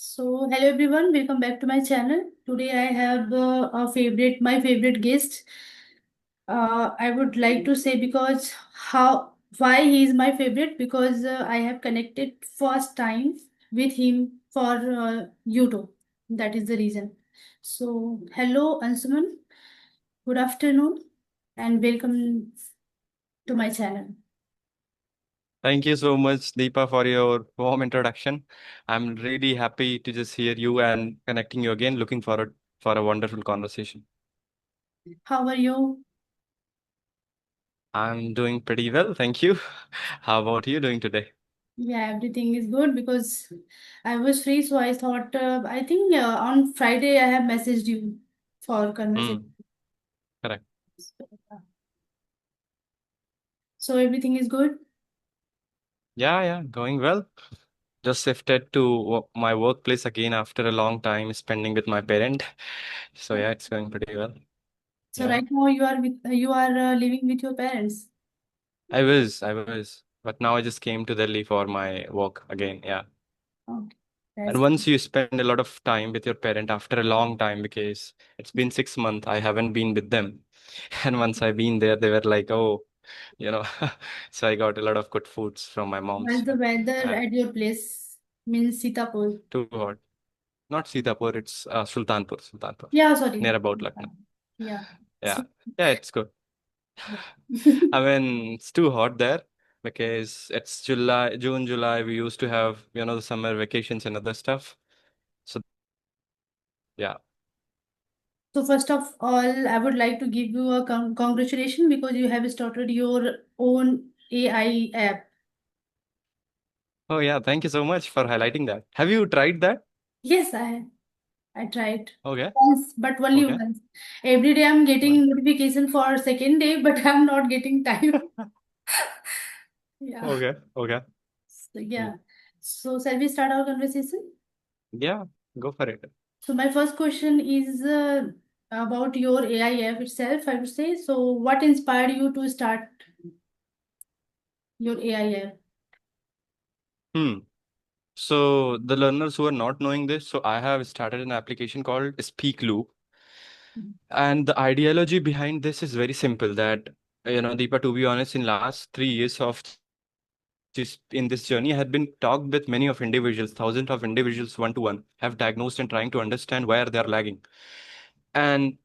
Hello everyone, welcome back to my channel. Today I have my favorite guest. I would like to say because why he is my favorite, because I have connected first time with him for YouTube. That is the reason. So hello Ansuman, good afternoon, and welcome to my channel. Thank you so much, Deepa, for your warm introduction. I'm really happy to just hear you and connecting you again. Looking forward for a wonderful conversation. How are you? I'm doing pretty well, thank you. How about you doing today? Yeah, everything is good because I was free, so I thought I think on Friday I have messaged you for conversation. Hmm, correct. So everything is good. Yeah, going well. Just shifted to my workplace again after a long time spending with my parent. So yeah, it's going pretty well. So Yeah, right now you are living with your parents. I was, but now I just came to Delhi for my work again. Yeah. Okay, And that's once you spend a lot of time with your parent after a long time, because it's been 6 months, I haven't been with them. And once I've been there, they were like, oh, you know, so I got a lot of good foods from my How's mom's. the weather Uh, at your place? Means Sitapur. too hot. Not Sitapur, it's Sultanpur, Yeah, sorry. near about Lucknow. Yeah. Yeah, So, yeah, it's good. yeah. I mean, it's too hot there because it's July, June, July. We used to have, the summer vacations and other stuff. So, yeah. So first of all, I would like to give you a congratulations because you have started your own AI app. Oh, yeah. Thank you so much for highlighting that. Have you tried that? Yes, I tried Okay. once, but only Okay. once. Every day I'm Well. getting notification for second day, but I'm not getting time. Yeah. Okay. Okay. So, Mm. yeah. So shall we start our conversation? Yeah. Go for it. So my first question is about your AI app itself, I would say. So what inspired you to start your AI app? Hmm. So the learners who are not knowing this, so I have started an application called Speak Loop, and the ideology behind this is very simple. That Deepa, to be honest, in last 3 years of this in this journey, I had been talked with many of individuals, thousands of individuals, one to one, have diagnosed and trying to understand where they are lagging. And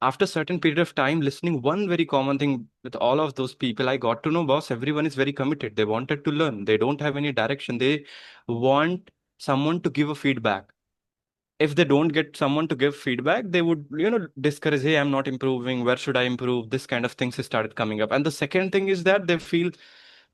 after certain period of time listening, one very common thing with all of those people, I got to know, boss, everyone is very committed. They wanted to learn. They don't have any direction. They want someone to give a feedback. If they don't get someone to give feedback, they would, discourage, hey, I'm not improving. Where should I improve? This kind of things started coming up. And the second thing is that they feel,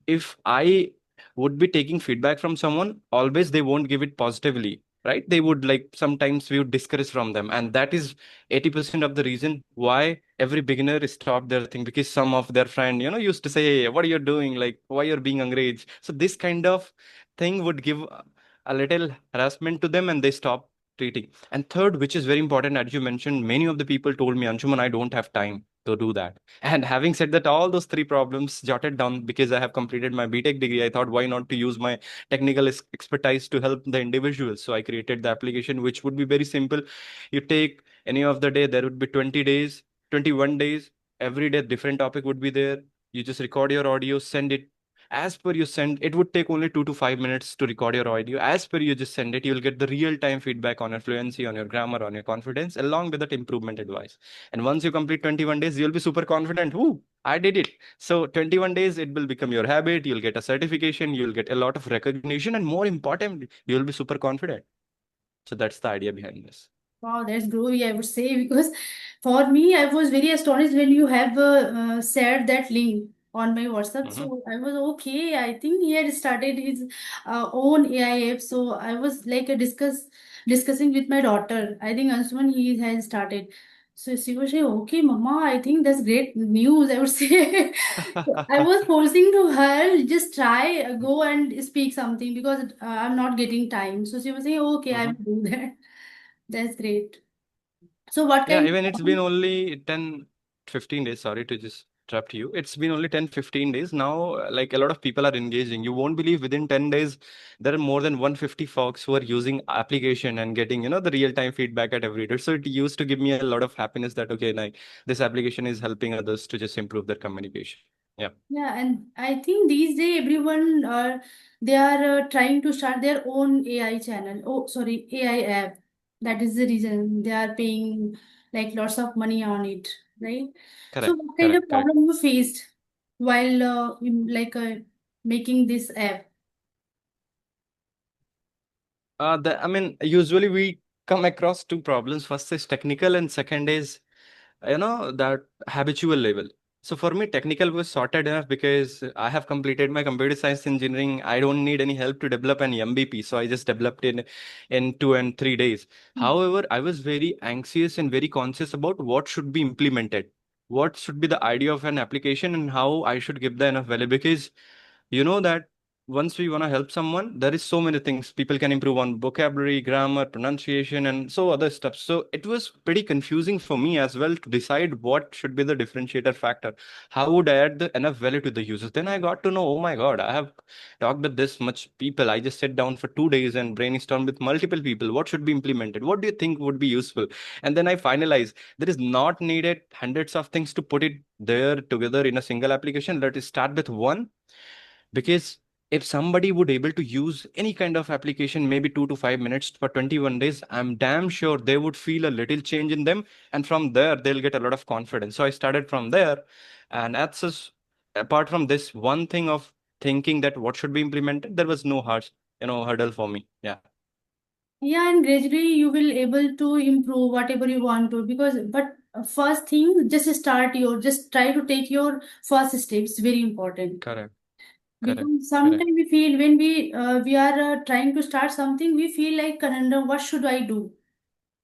if I would be taking feedback from someone, always they won't give it positively, right? They would, like, sometimes we would discourage from them. And that is 80% of the reason why every beginner stopped their thing, because some of their friend, used to say, hey, what are you doing? Like, why you're being encouraged? So this kind of thing would give a little harassment to them and they stop treating. And third, which is very important, as you mentioned, many of the people told me, Anshuman, I don't have time to do that. And having said that, all those three problems jotted down, because I have completed my BTech degree, I thought, why not to use my technical expertise to help the individuals? So I created the application, which would be very simple. You take any of the day, there would be 20 days, 21 days, every day different topic would be there. You just record your audio, send it. As per you send, it would take only 2 to 5 minutes to record your audio. As per you just send it, you'll get the real time feedback on your fluency, on your grammar, on your confidence, along with that improvement advice. And once you complete 21 days, you'll be super confident. Whoo, I did it. So 21 days, it will become your habit. You'll get a certification. You'll get a lot of recognition. And more importantly, you'll be super confident. So that's the idea behind this. Wow, that's groovy, I would say, because for me, I was very astonished when you have shared that link on my WhatsApp. Hmm. So I was okay. I think he had started his own AI app. So I was like discussing with my daughter. I think Ansuman he has started. So she was saying, "Okay, Mama, I think that's great news." I would say. So I was forcing to her just try go and speak something because I'm not getting time. So she was saying, "Okay, I Hmm. will do that." That's great. So what Yeah, kind even it's of been only 10, 15 days. Sorry to just interrupt you. It's been only 10, 15 days now. Like a lot of people are engaging. You won't believe within 10 days, there are more than 150 folks who are using application and getting, the real-time feedback at every day. So it used to give me a lot of happiness that, okay, like this application is helping others to just improve their communication. Yeah, Yeah, and I think these days everyone they are trying to start their own AI channel. Oh, sorry, AI app. That is the reason they are paying like lots of money on it, right? So, correct, what kind of correct, correct. problem you faced while making this app? I mean, usually we come across two problems. First is technical, and second is that habitual level. So for me, technical was sorted enough because I have completed my computer science engineering. I don't need any help to develop an MVP, so I just developed in 2 and 3 days. However, I was very anxious and very conscious about what should be implemented, what should be the idea of an application, and how I should give the enough value, because that once we want to help someone, there is so many things people can improve on: vocabulary, grammar, pronunciation, and so other stuff. So it was pretty confusing for me as well to decide what should be the differentiator factor. How would I add the enough value to the users? Then I got to know, oh my God, I have talked with this much people. I just sat down for 2 days and brainstormed with multiple people. What should be implemented? What do you think would be useful? And then I finalized there is not needed hundreds of things to put it there together in a single application. Let us start with one, because if somebody would able to use any kind of application maybe 2 to 5 minutes for 21 days, I'm damn sure they would feel a little change in them, and from there they'll get a lot of confidence. So I started from there, and that's just, apart from this one thing of thinking that what should be implemented, there was no hard hurdle for me. Yeah, Yeah, and gradually you will able to improve whatever you want to, because but first thing, just try to take your first step. It's very important. correct, correct, Because correct. sometimes we feel when we are trying to start something, we feel like conundrum. What should I do?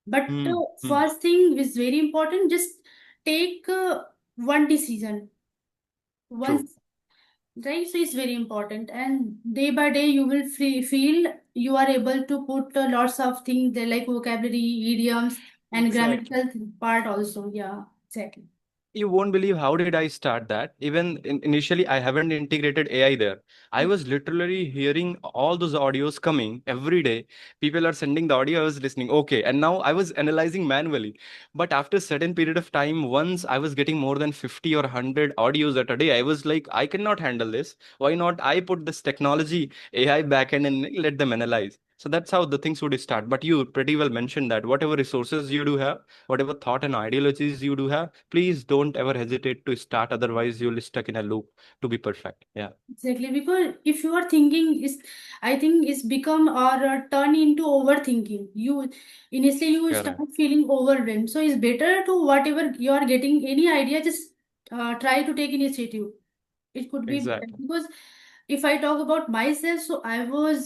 But Hmm, hmm. first thing is very important. Just take one decision True. once, right? So it's very important, and day by day you will feel you are able to put lots of things there, like vocabulary, idioms, and Exactly. grammatical part also. Yeah, exactly. You won't believe how did I start that. Even initially, I haven't integrated AI there. I was literally hearing all those audios coming every day. People are sending the audio, I was listening. Okay, and now I was analyzing manually. But after a certain period of time, once I was getting more than 50 or 100 audios at a day, I was like, I cannot handle this. Why not I put this technology AI backend and let them analyze? So that's how the things would start. But you pretty well mentioned that whatever resources you do have, whatever thought and ideologies you do have, please don't ever hesitate to start. Otherwise, you'll stuck in a loop to be perfect. Yeah, Exactly, because if you are thinking is, I think it's become or turn into overthinking. You initially you start correct. feeling overwhelmed. So it's better to whatever you are getting any idea, just try to take initiative. It could be better, Exactly. because if I talk about myself, so I was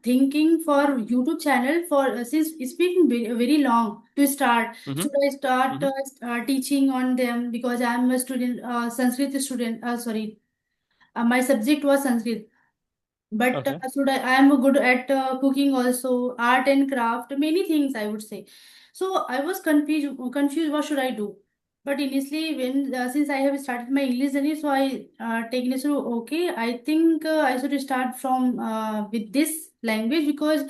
thinking for YouTube channel for since it's been very long to start. Mm-hmm. Should I start Mm-hmm. teaching on them, because I'm a student, Sanskrit student. Sorry, my subject was Sanskrit. But Okay. I am good at cooking also, art and craft, many things I would say. So I was confused. What should I do? But initially, when since I have started my English journey, so I taken it. So okay, I think I should start from with this language, because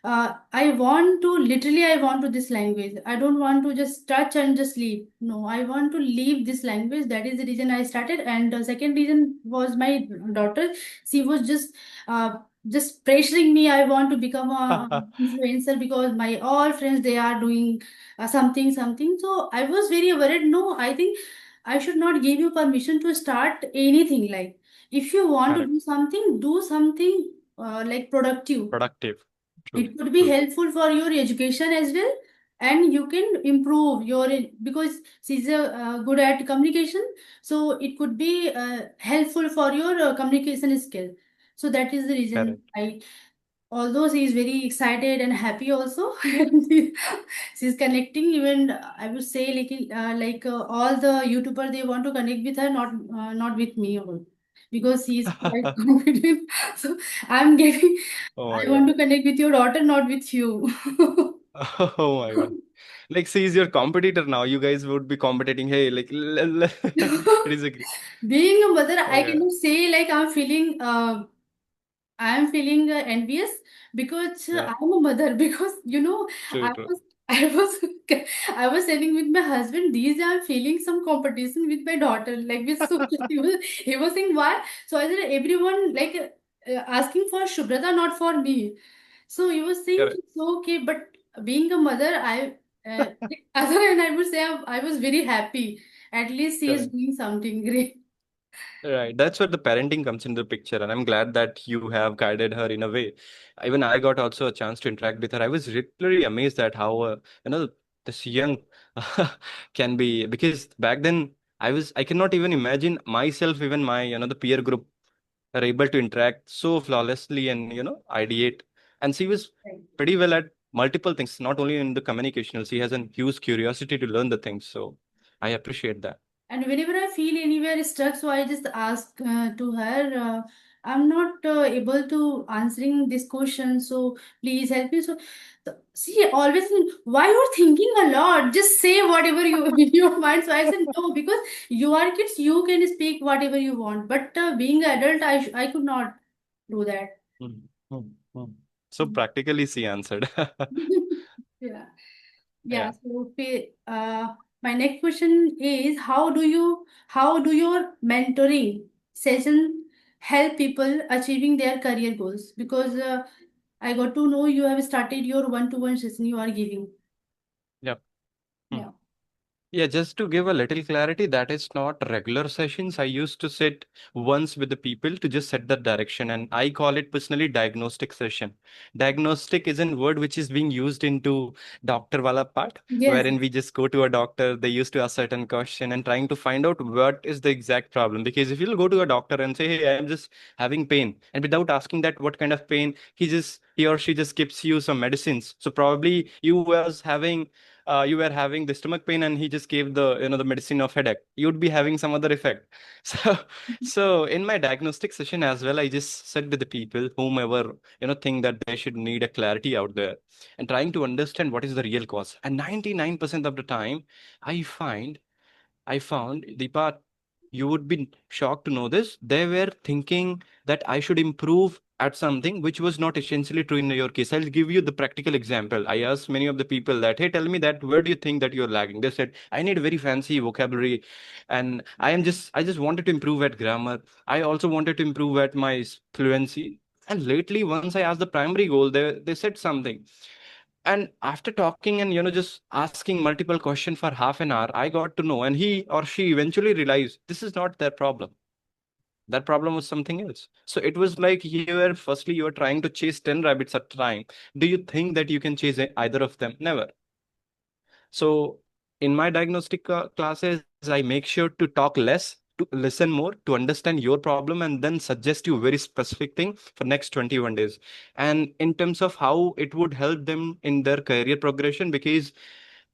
I want to this language. I don't want to just touch and just leave. No, I want to leave this language. That is the reason I started. And the second reason was my daughter. She was just pressuring me. I want to become a influencer, because my all friends they are doing something. So I was very worried. No, I think I should not give you permission to start anything. Like, if you want to Correct. do something like productive. Productive. True. It could be True. helpful for your education as well, and you can improve your, because she's good at communication, so it could be helpful for your communication skill. So that is the reason Correct. I, although she is very excited and happy also, she's connecting. Even I would say all the YouTuber they want to connect with her, not with me all, because she is quite confident. So I'm getting, Oh I my want God. to connect with your daughter, not with you. Oh my God. Like, she is your competitor now. You guys would be competing. Hey, like, it is a great. Being a mother, I Yeah, cannot say like I'm feeling envious because yeah. I'm a mother because True, I true. was I was I was saying with my husband these days I'm feeling some competition with my daughter like with he was saying why, so I said everyone like asking for Shubhrata not for me, so he was saying Correct. it's okay, but being a mother other and I would say I was very happy, at least he is Correct. doing something great. Right. That's where the parenting comes into the picture. And I'm glad that you have guided her in a way. Even I got also a chance to interact with her. I was literally amazed at how, this young can be. Because back then, I cannot even imagine myself, even my, the peer group are able to interact so flawlessly and, ideate. And she was pretty well at multiple things, not only in the communication. She has a huge curiosity to learn the things. So I appreciate that. And whenever I feel anywhere stuck, so I just ask to her, I'm not able to answering this question, so please help me. So, see, always why you're thinking a lot? Just say whatever you in your mind. So I said no, because you are kids, you can speak whatever you want. But being an adult, I could not do that. Mm, mm, mm. So practically she answered. Yeah. Yeah, Yeah. so my next question is how do your mentoring session help people achieving their career goals? Because I got to know you have started your one-to-one session you are giving. Yeah. Hmm. Yeah. Yeah, just to give a little clarity, that is not regular sessions. I used to sit once with the people to just set the direction, and I call it personally diagnostic session. Diagnostic is a word which is being used into doctor wala part, Yes. wherein we just go to a doctor, they used to ask certain question and trying to find out what is the exact problem. Because if you'll go to a doctor and say, hey, I'm just having pain, and without asking that what kind of pain, he or she just gives you some medicines. So probably you were having the stomach pain and he just gave the medicine of headache, you'd be having some other effect. So in my diagnostic session as well, I just said with the people whomever think that they should need a clarity out there and trying to understand what is the real cause. And 99% of the time i find I found, Deepa, you would be shocked to know this. They were thinking that I should improve at something which was not essentially true in your case. I'll give you the practical example. I asked many of the people that, hey, tell me that where do you think that you're lagging? They said, I need very fancy vocabulary, and I just wanted to improve at grammar. I also wanted to improve at my fluency. And lately, once I asked the primary goal, they said something. And after talking and just asking multiple questions for half an hour, I got to know, and he or she eventually realized this is not their problem. That problem was something else. So it was like you were trying to chase 10 rabbits at a time. Do you think that you can chase either of them? Never. So in my diagnostic classes, I make sure to talk less, to listen more, to understand your problem, and then suggest you very specific thing for next 21 days. And in terms of how it would help them in their career progression, because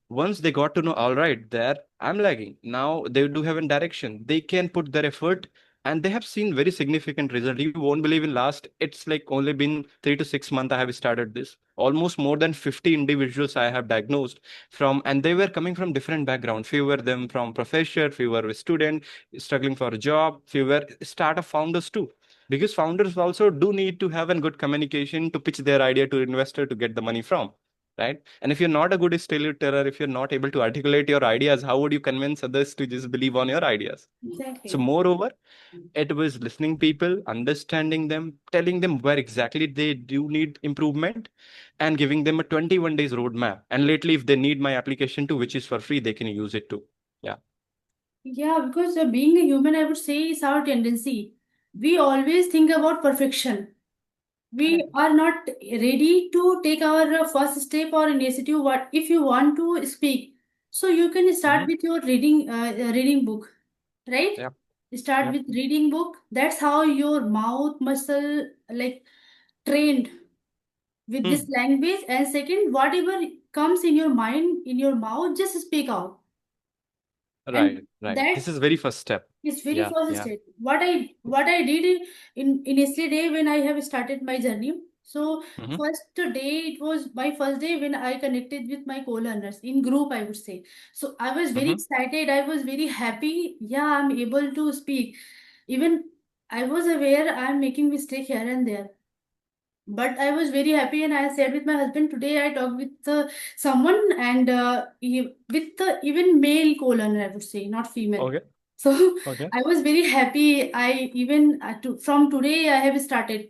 once they got to know, all right, there I'm lagging. Now they do have a direction. They can put their effort and they have seen very significant result. You won't believe in last, it's like only been 3 to 6 months I have started this. Almost more than 50 individuals I have diagnosed from, and they were coming from different backgrounds. Few were them from professor, few were student, struggling for a job, few were startup founders too. Because founders also do need to have a good communication to pitch their idea to investor to get the money from, right? And if you're not a good storyteller, if you're not able to articulate your ideas, how would you convince others to just believe on your ideas? So Exactly. moreover, it was listening people, understanding them, telling them where exactly they do need improvement, and giving them a 21 days roadmap. And lately, if they need my application too, which is for free, they can use it too. Yeah. Yeah, because being a human, I would say, is our tendency. We always think about perfection. We Correct. are not ready to take our first step or initiative. What if you want to speak, so you can start Mm-hmm. with your reading book, right? Yep. Start Yep. with reading book. That's how your mouth muscle like trained with this Hmm. language. And second, whatever comes in your mind, in your mouth, just speak out. And Right. Right. that This is very first step. is very Yeah. first Yeah. step. What I did in initially day when I have started my journey. So Mm-hmm. first day, it was my first day when I connected with my co-learners in group, I would say. So I was very Mm-hmm. excited. I was very happy. Yeah, I'm able to speak. Even I was aware I'm making mistake here and there. But I was very happy, and I said with my husband, today I talked with someone, and with even male co-learner, I would say, not female. Okay. So Okay. I was very happy. I even from today I have started.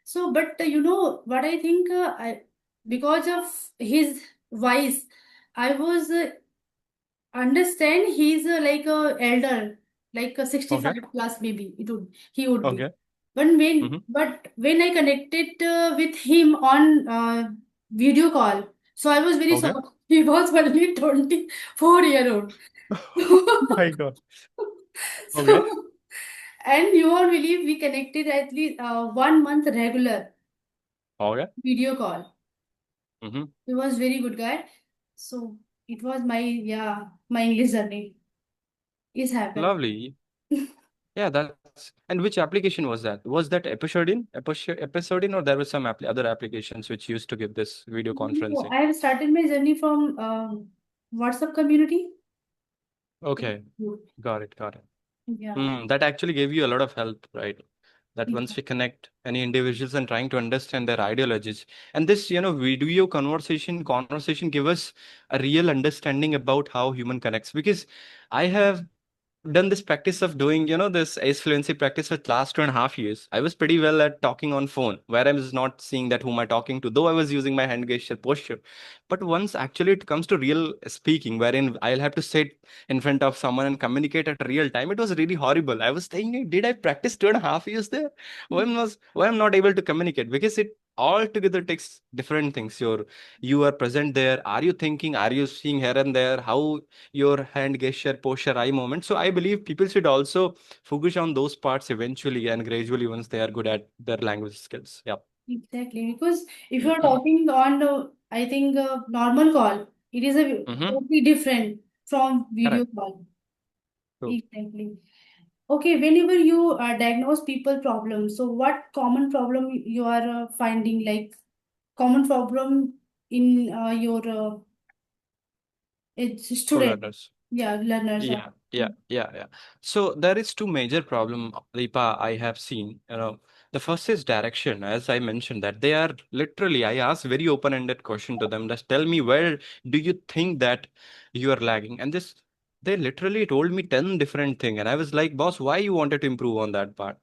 So, but what I think, because of his voice, I was understand he's like a elder, like a Okay. 65 plus maybe he would be. Okay. Mm-hmm. But when I connected with him on video call, so I was very Okay. shocked. He was only 24-year-old. My God. Okay. So, and you won't believe we connected at least 1 month regular Okay. video call. Mm-hmm. He was very good guy. So it was my, yeah, my English journey is happened. Lovely. Yeah, that's and which application was that? Was that Episodin, or there was some other applications which used to give this video No, conferencing? I have started my journey from WhatsApp community. Okay, got it, got it. Yeah. Hmm, that actually gave you a lot of help, right? That Yeah. once we connect any individuals and trying to understand their ideologies, and this, video conversation give us a real understanding about how human connects. Because I have done this practice of doing, this ace fluency practice for last 2.5 years. I was pretty well at talking on phone, where I was not seeing that whom I talking to, though I was using my hand gesture posture. But once actually it comes to real speaking, wherein I'll have to sit in front of someone and communicate at real time, it was really horrible. I was thinking, did I practice 2.5 years there? Why I'm not able to communicate? Because it altogether takes different things. You are present there. Are you thinking? Are you seeing here and there? How your hand gesture, posture, eye movement. So I believe people should also focus on those parts eventually and gradually once they are good at their language skills. Yeah. Exactly. Because if you're talking on I think normal call, it is a Mm-hmm. totally different from video Correct. call. True. Exactly. Okay, whenever you diagnose people problems, so what common problem you are finding, like common problem in your it's student, Co-learners. yeah, learners. Yeah. So there is two major problem, Deepa, I have seen. The first is direction. As I mentioned, that they are literally, I asked very open-ended question to them. Just tell me, where do you think that you are lagging? And this, they literally told me 10 different things. And I was like, boss, why you wanted to improve on that part?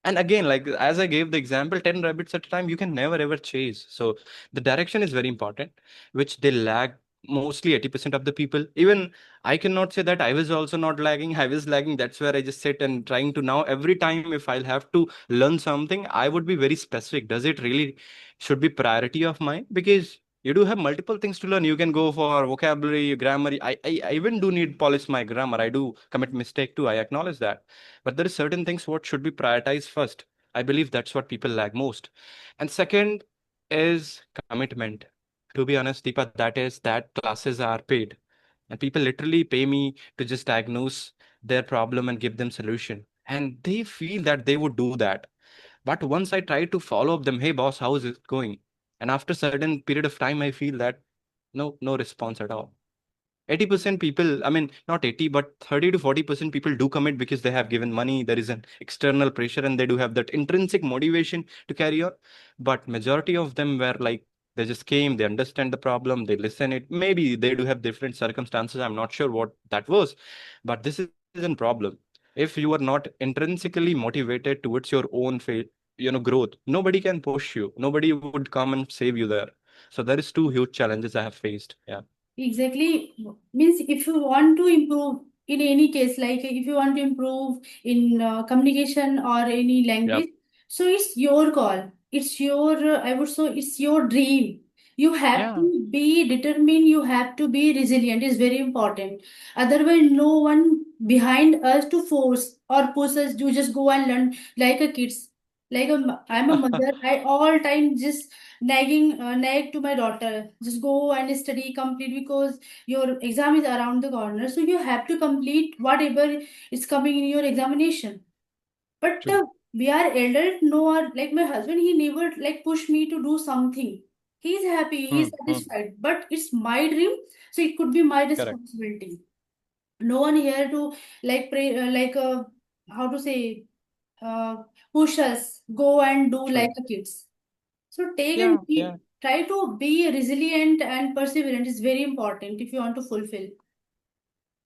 And again, like as I gave the example, 10 rabbits at a time, you can never ever chase. So the direction is very important, which they lag mostly 80% of the people. Even I cannot say that I was also not lagging. I was lagging. That's where I just sit and trying to now every time if I'll have to learn something, I would be very specific. Does it really should be priority of mine? Because you do have multiple things to learn. You can go for vocabulary, grammar. I even do need polish my grammar. I do commit mistake too. I acknowledge that, but there is certain things what should be prioritized first. I believe that's what people lag most. And second is commitment. To be honest, Deepa, that is that classes are paid, and people literally pay me to just diagnose their problem and give them solution, and they feel that they would do that. But once I try to follow up them, hey boss, how is it going? And after certain period of time I feel that no response at all. 80% people, I mean, not 80, but 30 to 40% people do commit because they have given money. There is an external pressure and they do have that intrinsic motivation to carry on. But majority of them were like, they just came, they understand the problem, they listen it. Maybe they do have different circumstances. I'm not sure what that was, but this is a problem. If you are not intrinsically motivated towards your own growth, nobody can push you. Nobody would come and save you there. So there is two huge challenges I have faced. Yeah. Exactly. Means if you want to improve in any case, like if you want to improve in communication or any Yep. language, so it's your call. It's your, I would say, it's your dream. You have Yeah. to be determined. You have to be resilient. It's very important. Otherwise, no one behind us to force or push us to just go and learn like a kids. I'm a mother. I all time just nag to my daughter, just go and study complete because your exam is around the corner, so you have to complete whatever is coming in your examination. But True. we are elder, no, or like my husband, he never like push me to do something. He's happy, he's Hmm. Hmm. satisfied, but it's my dream, so it could be my Correct. responsibility. No one here to like pray, how to say, uh, push us go and do like True. the kids. So take and Yeah. Yeah. try to be resilient and perseverant is very important if you want to fulfill.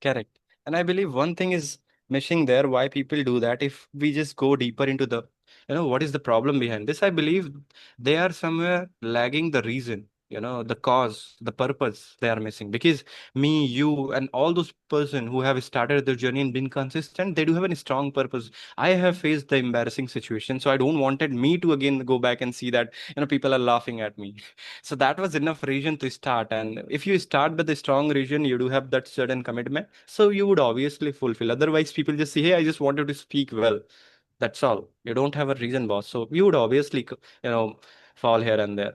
Correct. And I believe one thing is missing there why people do that. If we just go deeper into the, what is the problem behind this? I believe they are somewhere lagging the reason, the cause, the purpose they are missing. Because me, you, and all those person who have started their journey and been consistent, they do have a strong purpose. I have faced the embarrassing situation, so I don't wanted me to again go back and see that, people are laughing at me. So that was enough reason to start. And if you start with a strong reason, you do have that certain commitment. So you would obviously fulfill. Otherwise, people just say, hey, I just wanted to speak well. That's all. You don't have a reason, boss. So you would obviously, fall here and there.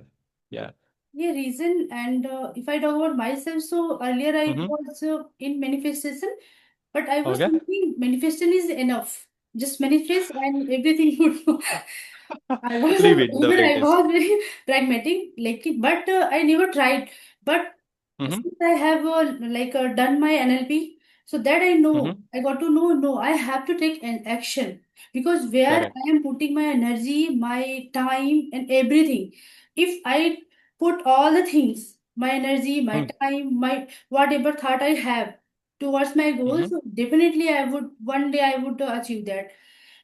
Yeah. Yeah, reason. And if I talk about myself, so earlier I Mm-hmm. was in manifestation, but I was Okay. thinking manifestation is enough. Just manifest and everything would. I was Leave it the even way it I is. was very pragmatic, like it, but I never tried. But Mm-hmm. since I have done my NLP, so that I know, Mm-hmm. I got to know, no, I have to take an action because where Correct. I am putting my energy, my time, and everything, if I put all the things, my energy, my Mm-hmm. time, my whatever thought I have towards my goals, so definitely I would one day I would achieve that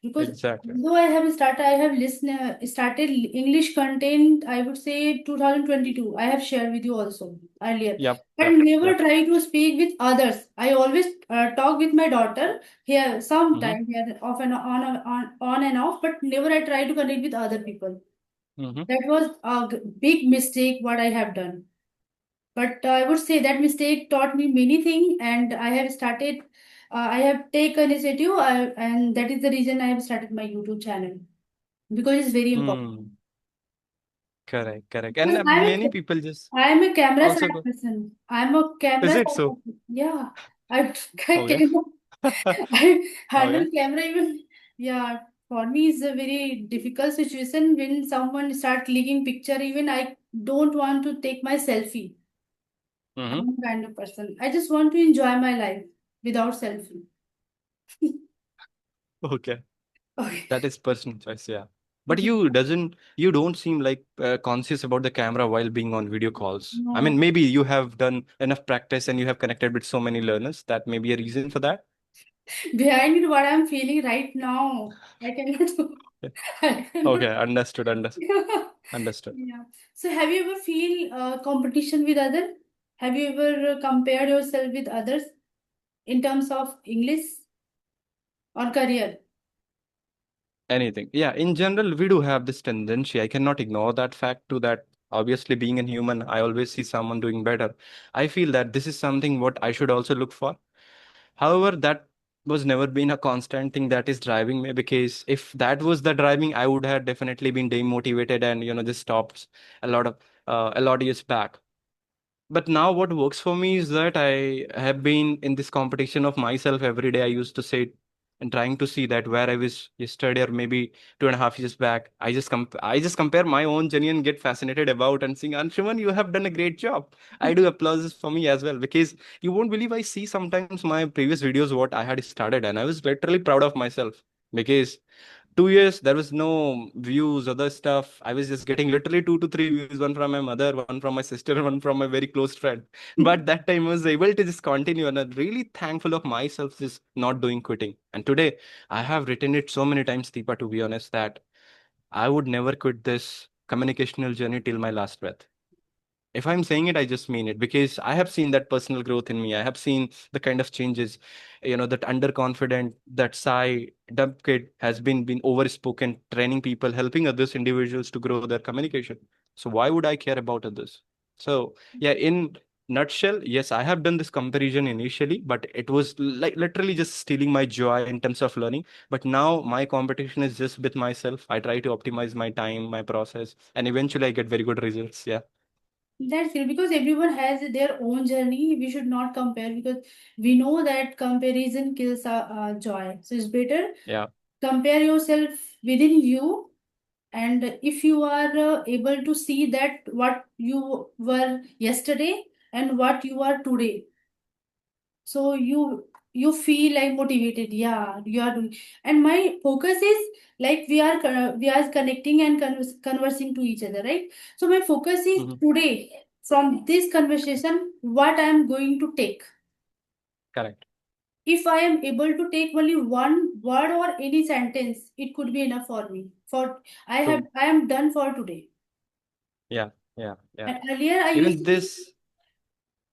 because Exactly. though I have started English content, I would say 2022. I have shared with you also earlier, Yep. but Yep. never Yep. try to speak with others. I always talk with my daughter here, Mm-hmm. sometime here, off and on and off, but never I try to connect with other people. Mm-hmm. That was a big mistake what I have done. But I would say that mistake taught me many things, and I have started. I have taken initiative, and that is the reason I have started my YouTube channel because it's very important. Mm. Correct. Correct. And Because many people just I am a camera shy also go, person. I'm a camera is it shy so? person. Yeah, I Okay. cannot. I handle Okay. camera even. Yeah, for me it's a very difficult situation when someone start clicking picture. Even I don't want to take my selfie. Mm-hmm. I'm the kind of person. I just want to enjoy my life without selfie. Okay. Okay. That is personal choice, yeah. But you don't seem like conscious about the camera while being on video calls. I No. mean, maybe you have done enough practice and you have connected with so many learners. That may be a reason for that. Behind it, what I'm feeling right now, I cannot. Yeah. I cannot. Okay, understood, understood, understood. Yeah. So, have you ever feel competition with others? Have you ever compared yourself with others in terms of English or career? Anything. Yeah, in general, we do have this tendency. I cannot ignore that fact to that. Obviously, being a human, I always see someone doing better. I feel that this is something what I should also look for. However, that was never been a constant thing that is driving me because if that was the driving, I would have definitely been demotivated and just stopped a lot of years back. But now what works for me is that I have been in this competition of myself every day. I used to sit and trying to see that where I was yesterday or maybe 2.5 years back. I just compare my own journey and get fascinated about and saying, Anshuman, you have done a great job. I do applauses for me as well because you won't believe I see sometimes my previous videos what I had started and I was literally proud of myself because 2 years there was no views other stuff. I was just getting literally 2 to 3 views, one from my mother, one from my sister, one from my very close friend. But that time I was able to just continue and I'm really thankful of myself just not doing quitting. And today I have written it so many times, Deepa, to be honest, that I would never quit this communicational journey till my last breath. If I'm saying it, I just mean it because I have seen that personal growth in me. I have seen the kind of changes, that underconfident, that shy, dumb kid has been overspoken, training people, helping others, individuals to grow their communication. So why would I care about others? So yeah, in nutshell, yes, I have done this comparison initially, but it was like literally just stealing my joy in terms of learning. But now my competition is just with myself. I try to optimize my time, my process, and eventually I get very good results. Yeah. That's it because everyone has their own journey. We should not compare because we know that comparison kills joy. So it's better Yeah. compare yourself within you, and if you are able to see that what you were yesterday and what you are today, so you feel like motivated. Yeah, you are doing. And my focus is like we are connecting and conversing to each other, right? So my focus is Hmm. today, from this conversation, what I am going to take. Correct. If I am able to take only one word or any sentence, it could be enough for me. For True. I am done for today. Yeah. Yeah. Yeah. And earlier I used Even to think, this.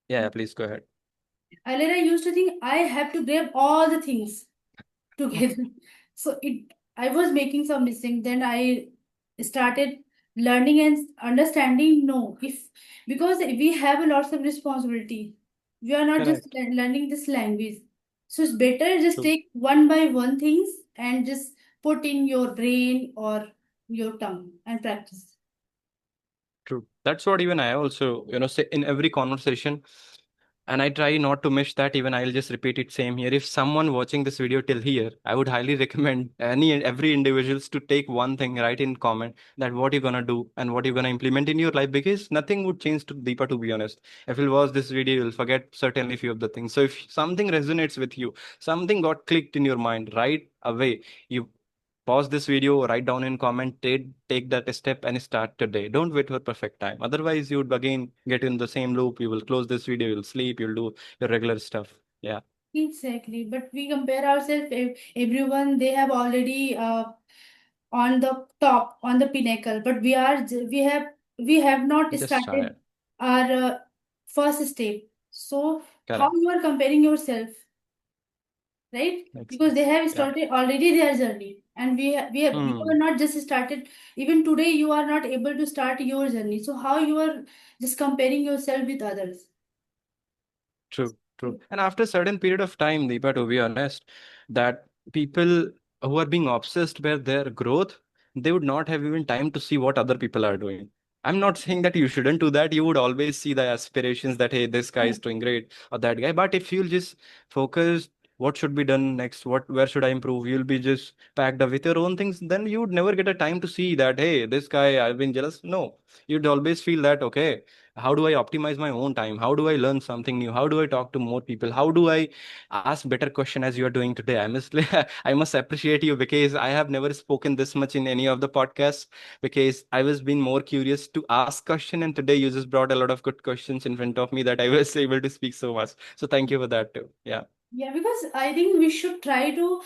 Yeah. Yeah, please go ahead. I have to grab all the things together. So I was making some mistake. Then I started learning and understanding. No, if because we have a lots of responsibility, we are not just Correct. learning this language. So it's better just True. take one by one things and just put in your brain or your tongue and practice. True. That's what even I also, say in every conversation. And I try not to miss that. Even I'll just repeat it same here. If someone watching this video till here, I would highly recommend any and every individuals to take one thing, write in comment that what you're gonna do and what you're gonna implement in your life, because nothing would change to Deepa, to be honest. If you'll watch this video, you'll forget certainly few of the things. So if something resonates with you, something got clicked in your mind right away, you pause this video, write down in comment, take that step and start today. Don't wait for perfect time. Otherwise, you would again get in the same loop. You will close this video, you'll sleep, you'll do your regular stuff. Yeah, Exactly, but we compare ourselves. Everyone they have already on the top, on the pinnacle, but we have not just started tired. our first step. So how Correct. you are comparing yourself, right? Makes Because they sense. have Yeah. started already their journey, and we are Hmm. not just started. Even today, you are not able to start your journey. So how you are just comparing yourself with others? True, true. And after a certain period of time, Deepa, to be honest, that people who are being obsessed with their growth, they would not have even time to see what other people are doing. I'm not saying that you shouldn't do that. You would always see the aspirations that, hey, this guy Yeah. is doing great or that guy. But if you'll just focus what should be done next, where should I improve, you'll be just packed up with your own things, then you would never get a time to see that, hey, this guy, I've been jealous. No, you'd always feel that, okay, how do I optimize my own time? How do I learn something new? How do I talk to more people? How do I ask better question as you are doing today? I must I must appreciate you, because I have never spoken this much in any of the podcasts, because I was being more curious to ask question, and today you just brought a lot of good questions in front of me that I was able to speak so much. So thank you for that too. Yeah. Yeah, because I think we should try to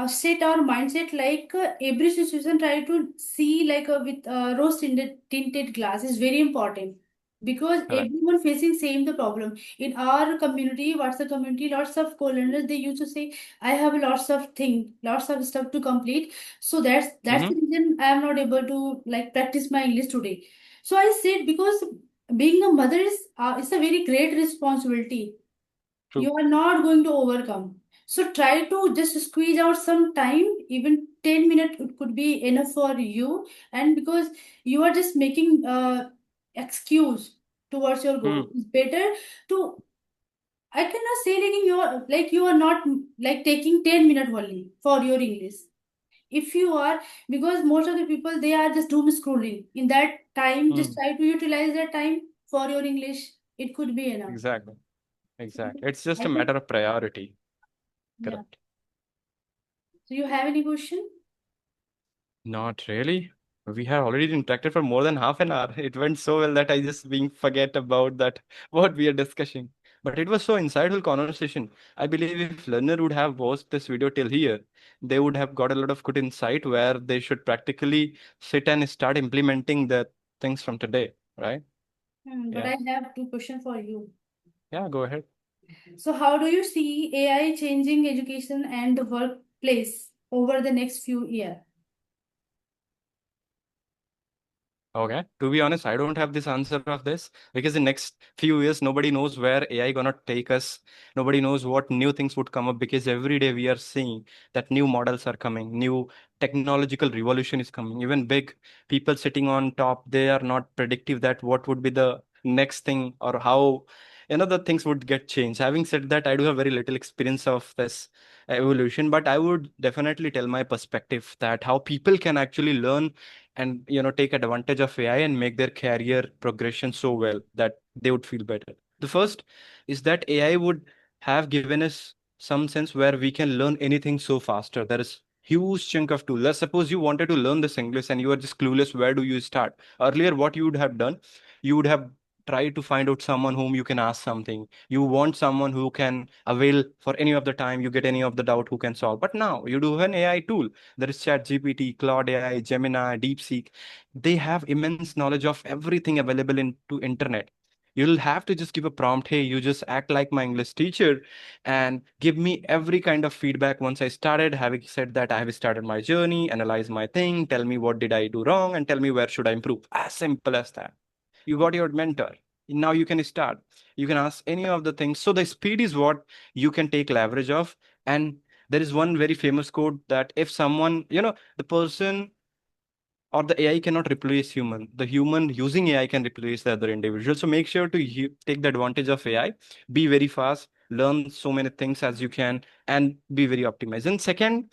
set our mindset like every situation, try to see like with rose tinted glass is very important, because Correct. everyone facing same the problem. In our community, what's the community, lots of co-learners, they used to say, I have lots of thing, lots of stuff to complete. So that's Mm-hmm. the reason I am not able to like practice my English today. So I said, because being a mother is a very great responsibility, True. you are not going to overcome. So try to just squeeze out some time, even 10 minutes it could be enough for you. And because you are just making excuse towards your goal, Hmm. it's better to, I cannot say like you are not like taking 10 minutes only for your English. If you are, because most of the people they are just doom scrolling in that time, just Hmm. try to utilize that time for your English. It could be enough. Exactly. Exactly. It's just I a think, matter of priority. yeah. Correct. So you have any question? Not really. We have already interacted for more than half an hour. It went so well that I just being forget about that what we are discussing. But it was so insightful conversation. I believe if learner would have watched this video till here, they would have got a lot of good insight where they should practically sit and start implementing the things from today, right? But Yeah. I have two questions for you. Yeah, go ahead. So, how do you see AI changing education and the workplace over the next few years? Okay. To be honest, I don't have this answer of this, because in next few years, nobody knows where AI gonna take us. Nobody knows what new things would come up, because every day we are seeing that new models are coming, new technological revolution is coming. Even big people sitting on top, they are not predictive that what would be the next thing or how the things would get changed. Having said that, I do have very little experience of this evolution, but I would definitely tell my perspective that how people can actually learn and take advantage of AI and make their career progression so well that they would feel better. The first is that AI would have given us some sense where we can learn anything so faster. There is huge chunk of tools. Let's suppose you wanted to learn this English and you are just clueless. Where do you start? Earlier, what you would have done, you would have tried to find out someone whom you can ask something. You want someone who can avail for any of the time you get any of the doubt who can solve. But now you do have an AI tool. There is ChatGPT, Claude AI, Gemini, DeepSeek. They have immense knowledge of everything available into internet. You'll have to just give a prompt. Hey, you just act like my English teacher and give me every kind of feedback once I started. Having said that, I have started my journey, analyze my thing, tell me what did I do wrong, and tell me where should I improve. As simple as that. You got your mentor. Now you can start. You can ask any of the things. So the speed is what you can take leverage of. And there is one very famous quote that if someone, the person or the AI cannot replace human. The human using AI can replace the other individual. So make sure to take the advantage of AI, be very fast, learn so many things as you can, and be very optimized. And second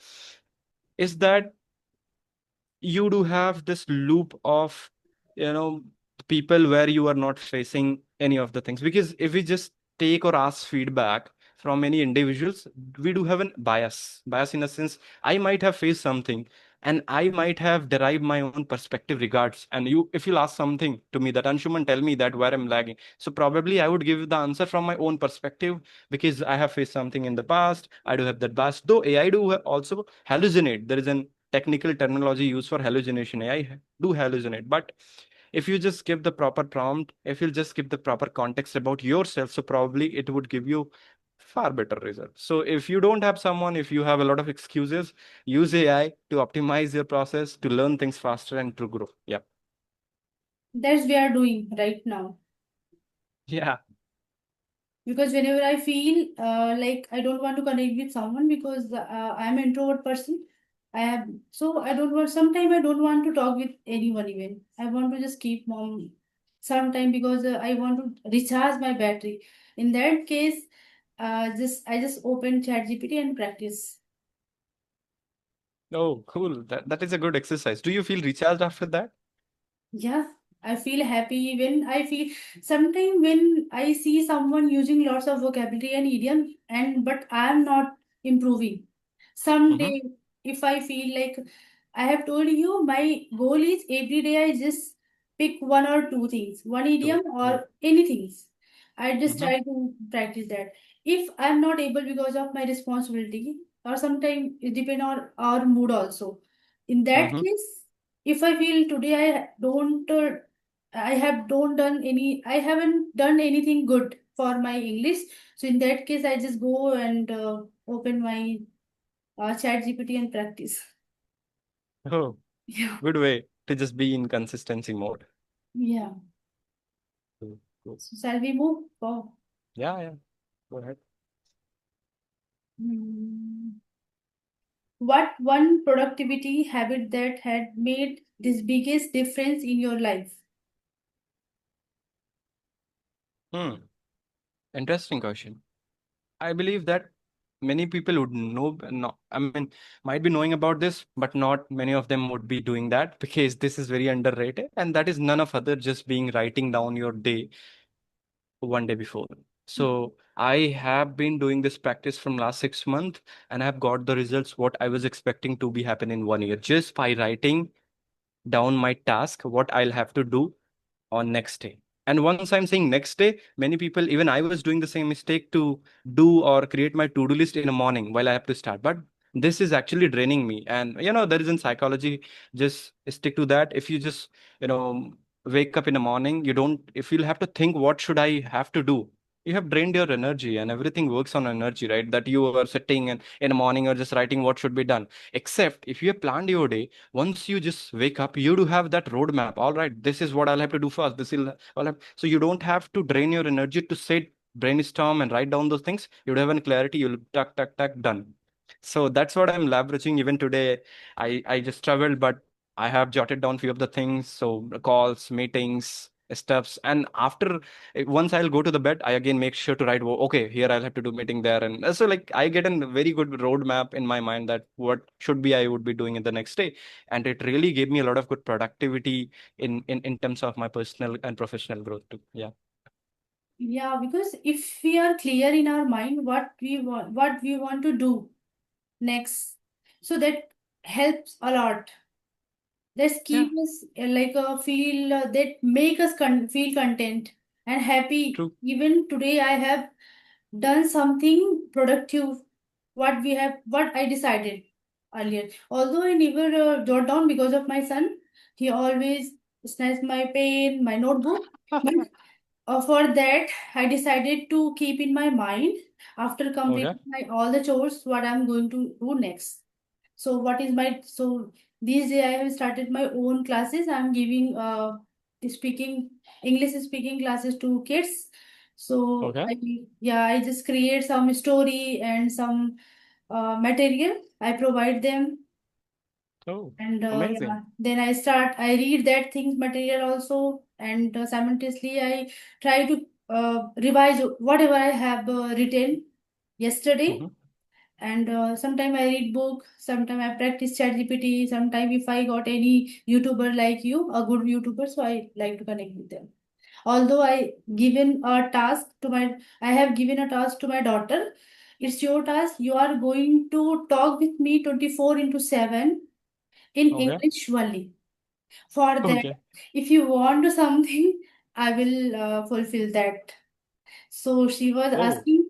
is that you do have this loop of people where you are not facing any of the things, because if we just take or ask feedback from any individuals, we do have a bias in a sense. I might have faced something and I might have derived my own perspective regards, and you, if you'll ask something to me that Anshuman, tell me that where I'm lagging, so probably I would give the answer from my own perspective, because I have faced something in the past. I do have that bias, though AI do also hallucinate. There is an technical terminology used for hallucination. AI do hallucinate, but if you just give the proper prompt, if you just give the proper context about yourself, so probably it would give you far better results. So if you don't have someone, if you have a lot of excuses, use AI to optimize your process, to learn things faster and to grow. Yeah. That's we are doing right now. Yeah. Because whenever I feel like I don't want to connect with someone because I'm an introvert person, I have so I don't want. Sometimes I don't want to talk with anyone. Even I want to just keep mom sometime because I want to recharge my battery. In that case, just I just open ChatGPT and practice. Oh, cool. That is a good exercise. Do you feel recharged after that? Yeah, I feel happy when I feel sometimes when I see someone using lots of vocabulary and idiom and but I am not improving. Mm-hmm. Someday if I feel like I have told you my goal is every day I just pick one or two things, one True. idiom Yeah. or anything. I just Mm-hmm. try to practice that. If I'm not able because of my responsibility or sometimes it depend on our mood also. In that Mm-hmm. case, if I feel today I have don't done any, I haven't done anything good for my English. So in that case, I just go and open my Chat GPT and practice. Oh, Yeah, good way to just be in consistency mode. yeah. Cool. Cool. So shall we move? Oh. Yeah, yeah. Go ahead. Hmm. What one productivity habit that had made this biggest difference in your life? Hmm. Interesting question. I believe that many people would know, no, I mean, might be knowing about this, but not many of them would be doing that because this is very underrated. And that is none of other just being writing down your day one day before. So I have been doing this practice from last 6 months and I have got the results what I was expecting to be happen in 1 year just by writing down my task, what I'll have to do on next day. And once I'm saying next day, many people, even I was doing the same mistake to do or create my to-do list in the morning while I have to start. But this is actually draining me. And there is in psychology, just stick to that. If you just, wake up in the morning, you don't, if you'll have to think, what should I have to do? You have drained your energy and everything works on energy, right? That you are sitting and in the morning you're just writing what should be done. Except if you have planned your day, once you just wake up, you do have that roadmap. All right, this is what I'll have to do first. This will all have, so you don't have to drain your energy to sit, brainstorm, and write down those things. You'd have an clarity. You'll tuck, tuck, tuck, done. So that's what I'm leveraging. Even today, I just traveled, but I have jotted down few of the things. So calls, meetings. steps. And after, once I'll go to the bed, I again make sure to write, okay, here I'll have to do meeting there. And so like I get a very good roadmap in my mind that what should be I would be doing in the next day. And it really gave me a lot of good productivity in terms of my personal and professional growth too. Yeah. Yeah, because if we are clear in our mind what we want to do next, so that helps a lot. That Yeah, keep us feel that make us feel content and happy. true. Even today, I have done something productive. What I decided earlier. Although I never jot down because of my son, he always snatched my pen, my notebook. But for that, I decided to keep in my mind after Okay. completing all the chores what I'm going to do next. So what is my so these days I have started my own classes. I'm giving speaking English speaking classes to kids. So Okay. I just create some story and some material. I provide them, Oh, and amazing. then I read that things material also, and simultaneously I try to revise whatever I have written yesterday. Hmm. And sometime I read book, sometime I practice ChatGPT, sometime if I got any YouTuber like you, a good YouTuber, so I like to connect with them. Although I have given a task to my daughter. It's your task. You are going to talk with me 24 into 7 in Okay. English only. For that, Okay. if you want something, I will fulfill that. So she was Oh, asking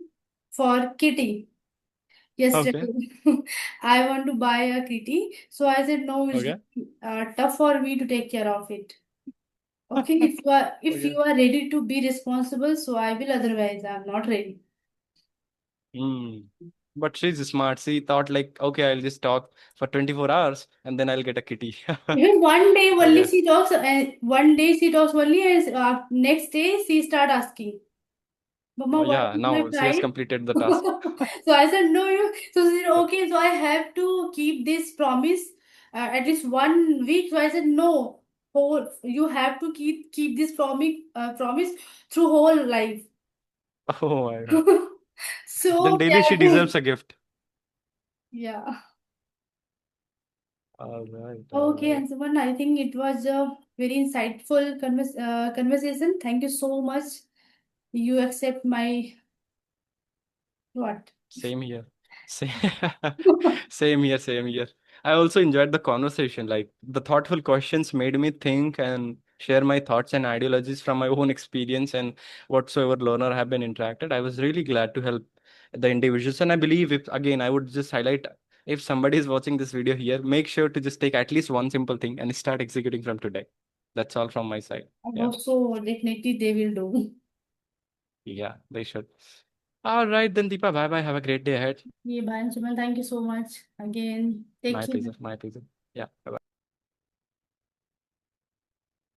for kitty okay. yesterday. I want to buy a kitty. So I said, no, it's Okay. tough for me to take care of it. Okay, if Okay. you are ready to be responsible, so I will. Otherwise, I'm not ready. Hmm. But she's smart. She thought like, okay, I'll just talk for 24 hours and then I'll get a kitty. Even one day I only guess. she talks, and one day she talks only, and next day she start asking, "Mama, Oh, what yeah, is my now she has price?" completed the task. So I said, "No, you." So she said, "Okay, so I have to keep this promise at least 1 week." So I said, "No, you have to keep this promise through whole life." Oh my God. Then So daily she yeah, deserves a gift. yeah. All right, all Okay, right. Ansuman, I think it was a very insightful conversation. Thank you so much. You accept my what? Same here. Same, same here, same here. I also enjoyed the conversation. Like the thoughtful questions made me think and share my thoughts and ideologies from my own experience and whatsoever learner have been interacted. I was really glad to help the individuals. And I believe if again I would just highlight if somebody is watching this video here, make sure to just take at least one simple thing and start executing from today. That's all from my side. I Yeah. hope so. Definitely they will do. Yeah, they should. All right, then Deepa, bye bye. Have a great day ahead. Yeah, bye, Ansuman. Thank you so much. Again, take My care. pleasure. My pleasure. Yeah. Bye.